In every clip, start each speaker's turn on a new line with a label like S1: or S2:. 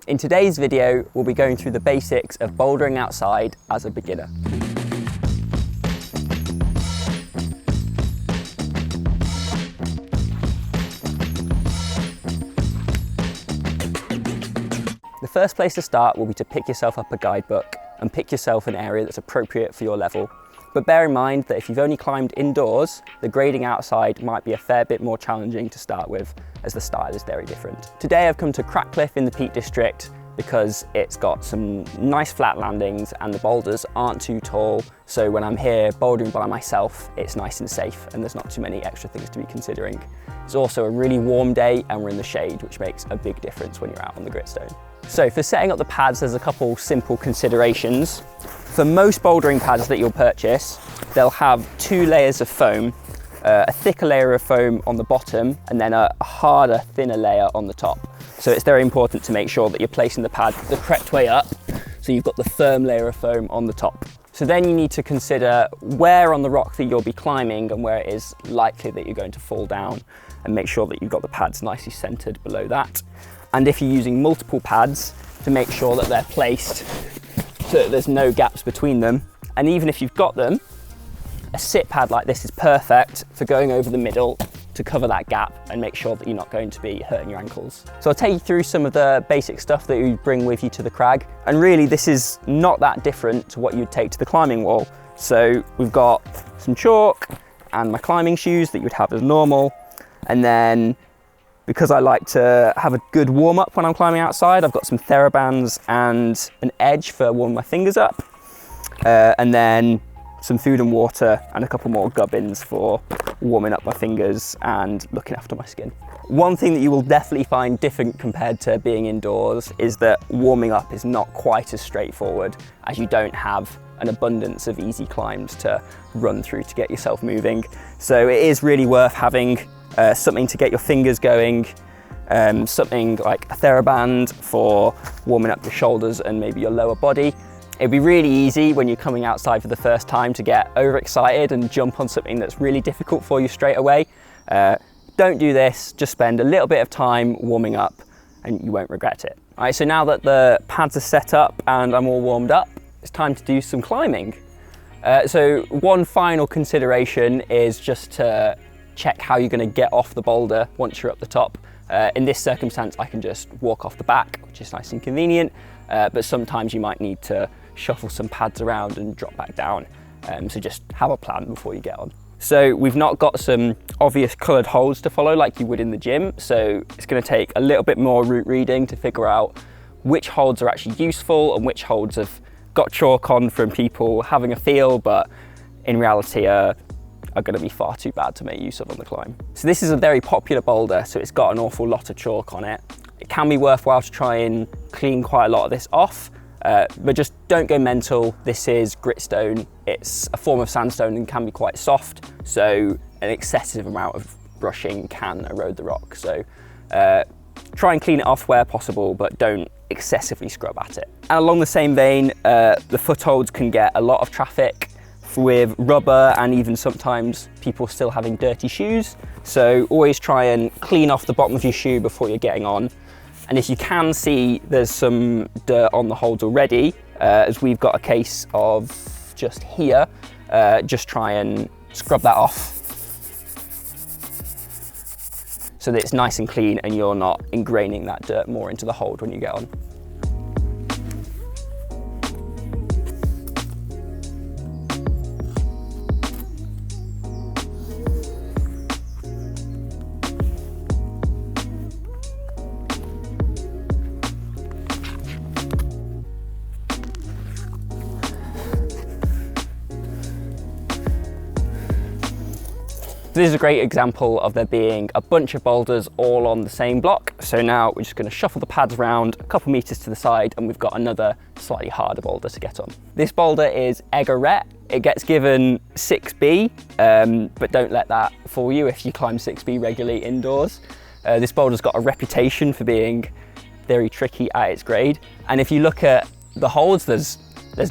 S1: In today's video, we'll be going through the basics of bouldering outside as a beginner. The first place to start will be to pick yourself up a guidebook and pick yourself an area that's appropriate for your level. But bear in mind that if you've only climbed indoors, the grading outside might be a fair bit more challenging to start with, as the style is very different. Today I've come to Cratcliffe in the Peak District because it's got some nice flat landings and the boulders aren't too tall, so when I'm here bouldering by myself, it's nice and safe and there's not too many extra things to be considering. It's also a really warm day and we're in the shade, which makes a big difference when you're out on the gritstone. So for setting up the pads, there's a couple simple considerations. For most bouldering pads that you'll purchase, they'll have 2 layers of foam, a thicker layer of foam on the bottom and then a harder, thinner layer on the top. So it's very important to make sure that you're placing the pad the correct way up, so you've got the firm layer of foam on the top. So then you need to consider where on the rock that you'll be climbing and where it is likely that you're going to fall down, and make sure that you've got the pads nicely centered below that. And if you're using multiple pads, to make sure that they're placed so that there's no gaps between them. And even if you've got them, a sit pad like this is perfect for going over the middle to cover that gap and make sure that you're not going to be hurting your ankles. So I'll take you through some of the basic stuff that you bring with you to the crag. And really this is not that different to what you'd take to the climbing wall. So we've got some chalk and my climbing shoes that you'd have as normal. And then because I like to have a good warm up when I'm climbing outside, I've got some TheraBands and an edge for warming my fingers up. And then some food and water and a couple more gubbins for warming up my fingers and looking after my skin. One thing that you will definitely find different compared to being indoors is that warming up is not quite as straightforward, as you don't have an abundance of easy climbs to run through to get yourself moving. So it is really worth having something to get your fingers going, something like a TheraBand for warming up your shoulders and maybe your lower body. It'd be really easy when you're coming outside for the first time to get overexcited and jump on something that's really difficult for you straight away. Don't do this, just spend a little bit of time warming up and you won't regret it. All right, so now that the pads are set up and I'm all warmed up, it's time to do some climbing. So one final consideration is just to check how you're going to get off the boulder once you're up the top. In this circumstance, I can just walk off the back, which is nice and convenient, but sometimes you might need to shuffle some pads around and drop back down. So just have a plan before you get on. So we've not got some obvious coloured holds to follow like you would in the gym, so it's going to take a little bit more route reading to figure out which holds are actually useful and which holds have got chalk on from people having a feel, but in reality are going to be far too bad to make use of on the climb. So this is a very popular boulder, so it's got an awful lot of chalk on it. It can be worthwhile to try and clean quite a lot of this off, but just don't go mental. This is gritstone. It's a form of sandstone and can be quite soft, so an excessive amount of brushing can erode the rock. So try and clean it off where possible, but don't excessively scrub at it. And along the same vein, the footholds can get a lot of traffic with rubber and even sometimes people still having dirty shoes. So always try and clean off the bottom of your shoe before you're getting on. And if you can see there's some dirt on the holds already, as we've got a case of just here, just try and scrub that off so that it's nice and clean and you're not ingraining that dirt more into the hold when you get on. This is a great example of there being a bunch of boulders all on the same block. So now we're just going to shuffle the pads around a couple meters to the side and we've got another slightly harder boulder to get on. This boulder is Etiquette. It gets given 6B, but don't let that fool you if you climb 6B regularly indoors. This boulder's got a reputation for being very tricky at its grade. And if you look at the holds, there's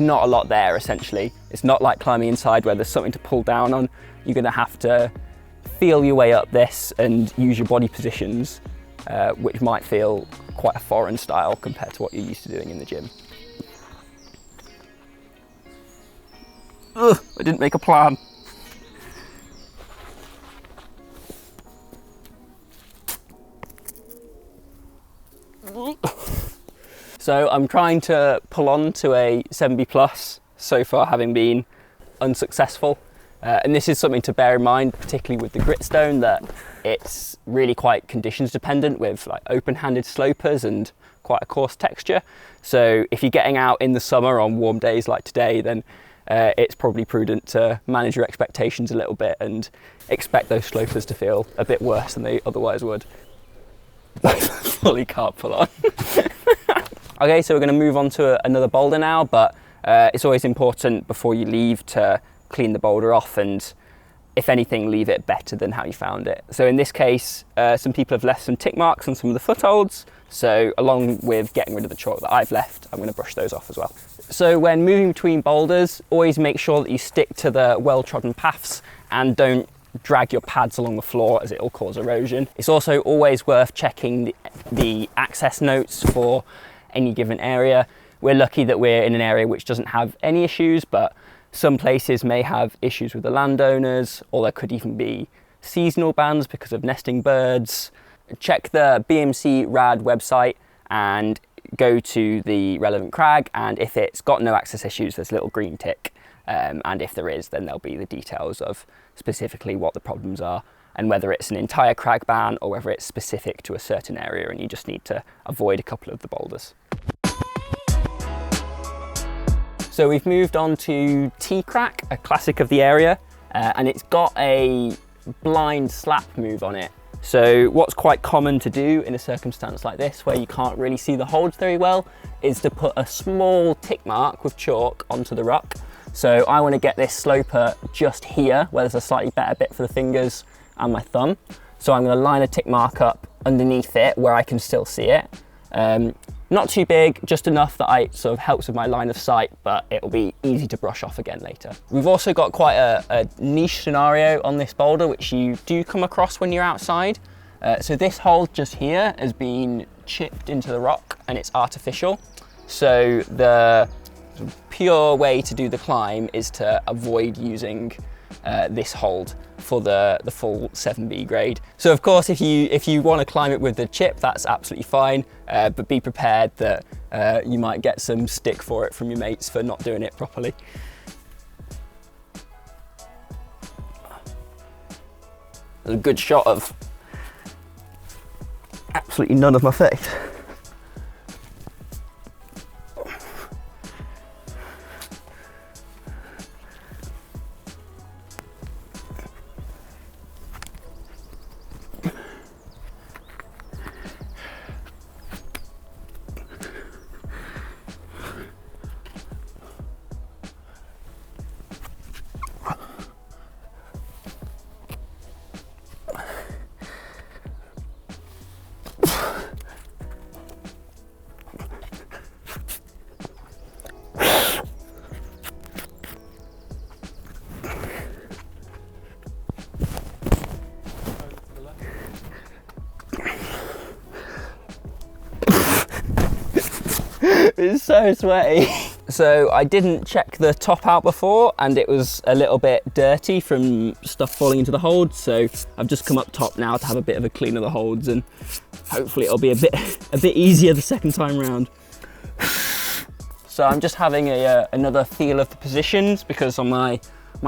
S1: not a lot there essentially. It's not like climbing inside where there's something to pull down on. You're going to have to feel your way up this and use your body positions which might feel quite a foreign style compared to what you're used to doing in the gym. Ugh, I didn't make a plan. So I'm trying to pull on to a 7B plus, so far having been unsuccessful. And this is something to bear in mind, particularly with the gritstone, that it's really quite conditions dependent with like open-handed slopers and quite a coarse texture. So if you're getting out in the summer on warm days like today, then it's probably prudent to manage your expectations a little bit and expect those slopers to feel a bit worse than they otherwise would. I fully can't pull on. Okay, so we're going to move on to another boulder now, but it's always important before you leave to clean the boulder off and, if anything, leave it better than how you found it. So in this case, some people have left some tick marks on some of the footholds, so along with getting rid of the chalk that I've left, I'm going to brush those off as well. So when moving between boulders, always make sure that you stick to the well-trodden paths and don't drag your pads along the floor, as it will cause erosion. It's also always worth checking the access notes for any given area. We're lucky that we're in an area which doesn't have any issues, but some places may have issues with the landowners, or there could even be seasonal bans because of nesting birds. Check the BMC RAD website and go to the relevant crag, and if it's got no access issues, there's a little green tick, and if there is, then there'll be the details of specifically what the problems are and whether it's an entire crag ban or whether it's specific to a certain area and you just need to avoid a couple of the boulders. So we've moved on to T-Crack, a classic of the area, and it's got a blind slap move on it. So what's quite common to do in a circumstance like this, where you can't really see the holds very well, is to put a small tick mark with chalk onto the rock. So I want to get this sloper just here, where there's a slightly better bit for the fingers and my thumb. So I'm going to line a tick mark up underneath it where I can still see it. Not too big, just enough that it sort of helps with my line of sight, but it'll be easy to brush off again later. We've also got quite a niche scenario on this boulder, which you do come across when you're outside. So this hole just here has been chipped into the rock and it's artificial. So the pure way to do the climb is to avoid using this hold for the full 7B grade. So of course, if you want to climb it with the chip, that's absolutely fine, but be prepared that you might get some stick for it from your mates for not doing it properly. There's a good shot of absolutely none of my face. It's so sweaty. So I didn't check the top out before and it was a little bit dirty from stuff falling into the holds, so I've just come up top now to have a bit of a clean of the holds and hopefully it'll be a bit easier the second time round. So I'm just having another feel of the positions, because on my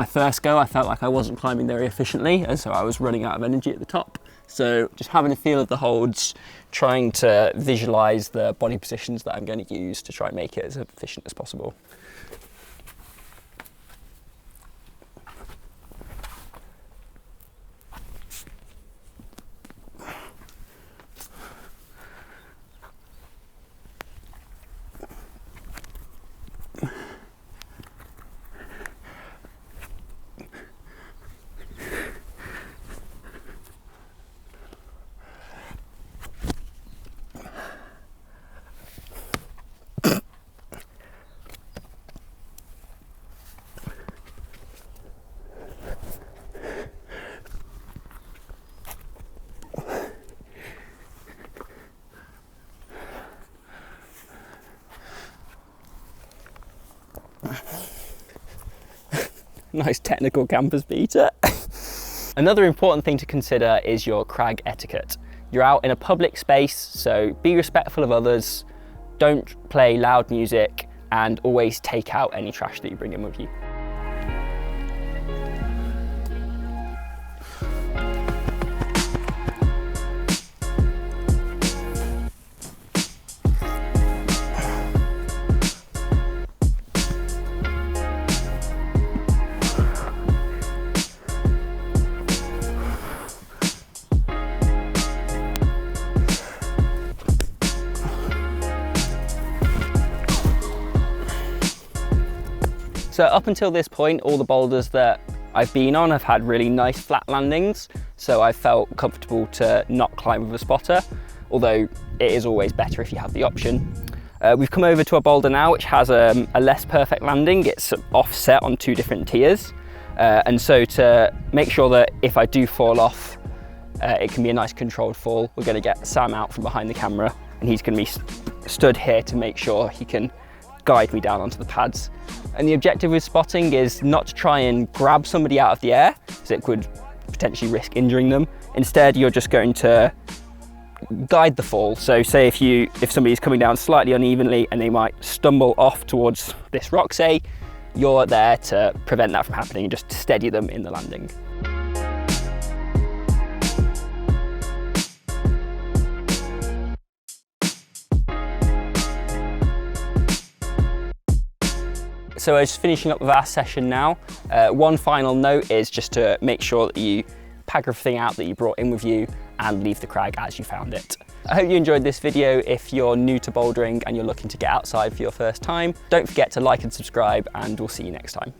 S1: first go I felt like I wasn't climbing very efficiently and so I was running out of energy at the top. So just having a feel of the holds, trying to visualize the body positions that I'm going to use to try and make it as efficient as possible. Nice technical campers beater. Another important thing to consider is your crag etiquette. You're out in a public space, so be respectful of others, don't play loud music, and always take out any trash that you bring in with you. So up until this point, all the boulders that I've been on have had really nice flat landings, so I felt comfortable to not climb with a spotter, although it is always better if you have the option. We've come over to a boulder now which has a less perfect landing. It's offset on 2 different tiers, and so to make sure that if I do fall off, it can be a nice controlled fall, we're going to get Sam out from behind the camera, and he's going to be stood here to make sure he can guide me down onto the pads. And the objective with spotting is not to try and grab somebody out of the air, because it could potentially risk injuring them. Instead, you're just going to guide the fall. So say if somebody's coming down slightly unevenly and they might stumble off towards this rock, say, you're there to prevent that from happening and just steady them in the landing. So we're just finishing up with our session now. One final note is just to make sure that you pack everything out that you brought in with you and leave the crag as you found it. I hope you enjoyed this video. If you're new to bouldering and you're looking to get outside for your first time, don't forget to like and subscribe, and we'll see you next time.